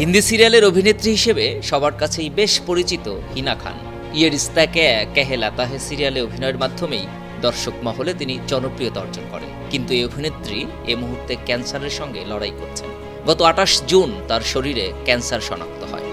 হিন্দি সিরিয়ালের অভিনেত্রী হিসেবে সবার কাছেই বেশ পরিচিত হিনা খান। ইয়ে রিস্তা ক্যা কেহলাতা হ্যায় সিরিয়ালে অভিনয়ের মাধ্যমেই দর্শক মহলে তিনি জনপ্রিয়তা অর্জন করেন। কিন্তু এই অভিনেত্রী এই মুহূর্তে ক্যান্সারের সঙ্গে লড়াই করছেন। গত 28 জুন তার শরীরে ক্যান্সার শনাক্ত হয়।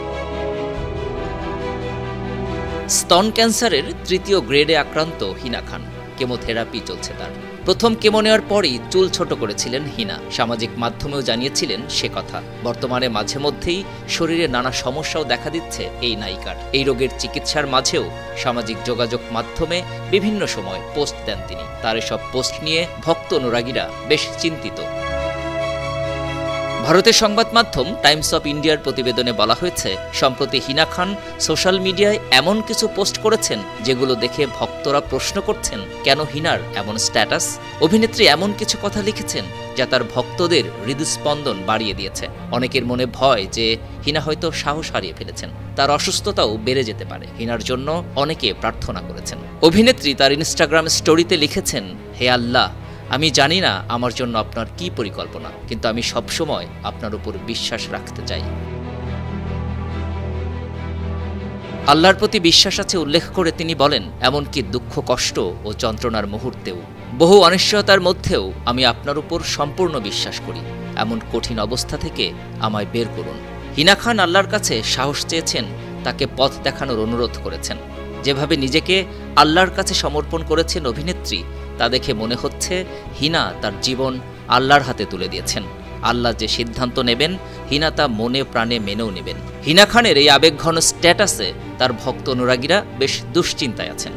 স্তন ক্যান্সারের 3য় গ্রেডে আক্রান্ত হিনা খান। কেমোথেরাপি চলছে তার। প্রথম কেমো নেওয়ার পরই চুল ছোট করেছিলেন হিনা। সামাজিক মাধ্যমেও জানিয়েছিলেন সে কথা। বর্তমানে মাঝে মধ্যেই শরীরে নানা সমস্যাও দেখা দিচ্ছে এই নায়িকার। এই রোগের চিকিৎসার মাঝেও সামাজিক যোগাযোগ মাধ্যমে বিভিন্ন সময় পোস্ট দেন তিনি। তার এসব পোস্ট নিয়ে ভক্ত অনুরাগীরা বেশ চিন্তিত। ভারতের সংবাদ মাধ্যম টাইমস অফ ইন্ডিয়ার প্রতিবেদনে বলা হয়েছে, সম্প্রতি হিনা খান সোশ্যাল মিডিয়ায় এমন কিছু পোস্ট করেছেন যেগুলো দেখে ভক্তরা প্রশ্ন করছেন কেন হিনার এমন স্ট্যাটাস। অভিনেত্রী এমন কিছু কথা লিখেছেন যা তার ভক্তদের হৃদস্পন্দন বাড়িয়ে দিয়েছে। অনেকের মনে ভয় যে হিনা হয়তো সাহস হারিয়ে ফেলেছেন, তার অসুস্থতাও বেড়ে যেতে পারে। হিনার জন্য অনেকে প্রার্থনা করেছেন। অভিনেত্রী তার ইনস্টাগ্রাম স্টোরিতে লিখেছেন, হে আল্লাহ, আমি জানি না আমার জন্য আপনার কি পরিকল্পনা, কিন্তু আমি সবসময় আপনার উপর বিশ্বাস রাখতে চাই। আল্লাহর প্রতি বিশ্বাস আছে উল্লেখ করে তিনি বলেন, এমনকি দুঃখ, কষ্ট ও যন্ত্রণার মুহূর্তেও, বহু অনিশ্চয়তার মধ্যেও আমি আপনার উপর সম্পূর্ণ বিশ্বাস করি। এমন কঠিন অবস্থা থেকে আমায় বের করুন। হিনা খান আল্লাহর কাছে সাহস চেয়েছেন, তাকে পথ দেখানোর অনুরোধ করেছেন। যেভাবে নিজেকে আল্লাহর কাছে সমর্পণ করেছেন অভিনেত্রী, তা দেখে মনে হচ্ছে হিনা তার জীবন আল্লাহর হাতে তুলে দিয়েছেন। আল্লাহ যে সিদ্ধান্ত নেবেন হিনা তা মনে প্রাণে মেনেও নেবেন। হিনা খানের এই আবেগঘন স্ট্যাটাসে তার ভক্ত অনুরাগীরা বেশ দুশ্চিন্তায় আছেন।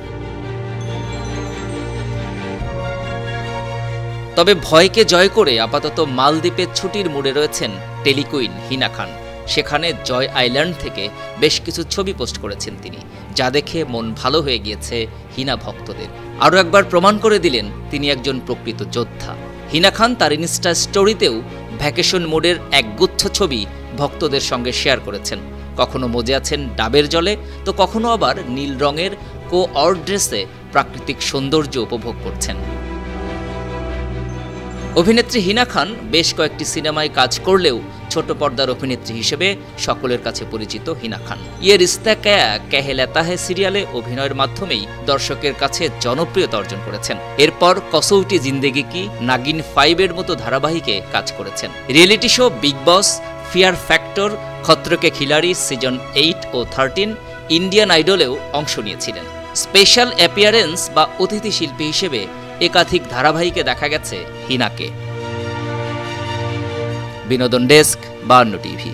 তবে ভয়কে জয় করে আপাতত মালদ্বীপের ছুটির মুডে রয়েছেন টেলিকুইন হিনা খান। সেখানে জয় আইল্যান্ড থেকে বেশ কিছু ছবি পোস্ট করেছেন তিনি, যা দেখে মন ভালো হয়ে গিয়েছে হিনা ভক্তদের। আরও একবার প্রমাণ করে দিলেন তিনি একজন প্রকৃত যোদ্ধা। হিনা খান তার ইনস্টা স্টোরিতেও ভ্যাকেশন মোডের একগুচ্ছ ছবি ভক্তদের সঙ্গে শেয়ার করেছেন। কখনো মজে আছেন ডাবের জলে, তো কখনো আবার নীল রঙের কোঅর ড্রেসে প্রাকৃতিক সৌন্দর্য উপভোগ করছেন। অভিনেত্রী হিনা খান বেশ কয়েকটি সিনেমায় কাজ করলেও ছোট পর্দার অভিনেত্রী হিসেবে সকলের কাছে পরিচিত হিনা খান। ইয়ে রিস্তা ক্যা কেহলাতা হ্যায় সিরিয়ালে অভিনয়ের মাধ্যমেই দর্শকের কাছে জনপ্রিয়তা অর্জন করেছেন। এরপর কসৌটি জিন্দেগি কি, নাগিন 5-এর মতো ধারাবাহিকে কাজ করেছেন। রিয়েলিটি শো বিগ বস, ফিয়ার ফ্যাক্টর, খতরো কে খিলাড়ি সিজন 8 ও 13, ইন্ডিয়ান আইডলেও অংশ নিয়েছিলেন। স্পেশাল অ্যাপিয়ারেন্স বা অতিথি শিল্পী হিসেবে একাধিক ধারাবাহিকে দেখা গেছে হিনাকে। বিনোদন ডেস্ক, 52 টিভি।